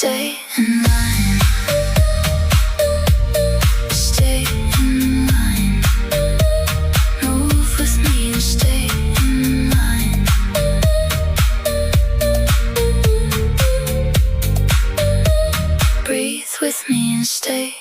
stay in line. Stay in line. Move with me and stay in line. Breathe with me and stay